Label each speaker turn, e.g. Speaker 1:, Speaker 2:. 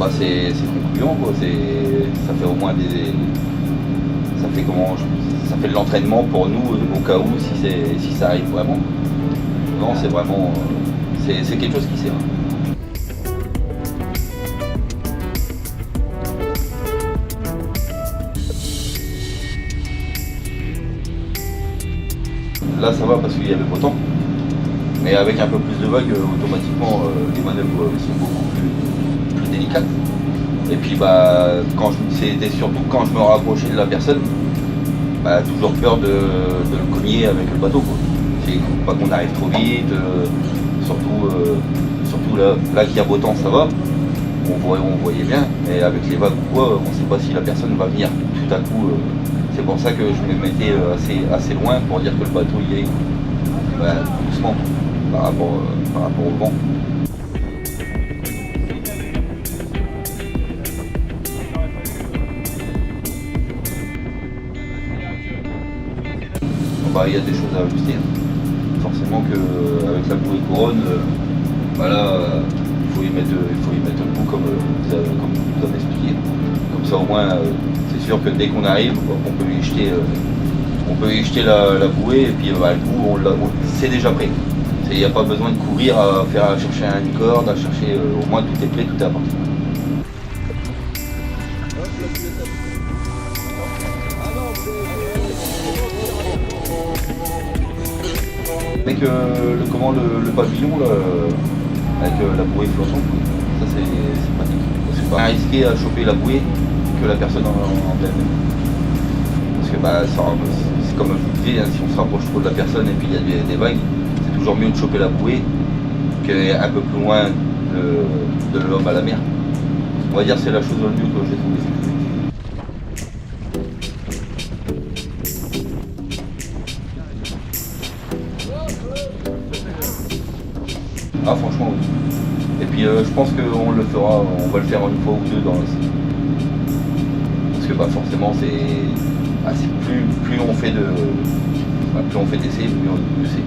Speaker 1: Bah c'est concluant quoi, ça fait au moins ça fait de l'entraînement pour nous au cas où si ça arrive vraiment. Non, c'est vraiment c'est quelque chose qui sert. Là ça va parce qu'il y avait beau temps, mais avec un peu plus de vagues, automatiquement les manœuvres sont beaucoup plus délicates. Et puis bah c'était surtout quand je me rapprochais de la personne, bah, toujours peur de le cogner avec le bateau quoi. C'est pas qu'on arrive trop vite, surtout là qu'il y a beau temps ça va, on voyait bien, mais avec les vagues ou quoi, on ne sait pas si la personne va venir tout à coup. C'est pour ça que je me mettais assez loin pour dire que le bateau y est doucement par rapport au vent. Bah, il y a des choses à ajuster. Forcément qu'avec la bouée couronne, bah là, il faut y mettre le bout comme vous avez expliqué. Comme ça au moins, c'est sûr que dès qu'on arrive, on peut y jeter la bouée et puis le bout, c'est déjà prêt. Il n'y a pas besoin de courir à chercher une corde, à chercher, au moins tout est prêt, tout est à partir. Avec le pavillon là, avec la bouée flottante, ça c'est pratique. C'est pas risqué à choper la bouée que la personne en elle-même. Parce que bah, c'est comme je vous disais, hein, si on se rapproche trop de la personne et puis il y a des vagues, c'est toujours mieux de choper la bouée qu'un peu plus loin de l'homme à la mer. On va dire que c'est la chose le mieux que j'ai trouvé. Ah franchement oui. Et puis je pense qu'on le fera, on va le faire une fois ou deux dans l'océan. Parce que bah forcément c'est plus on fait d'essais, mieux c'est.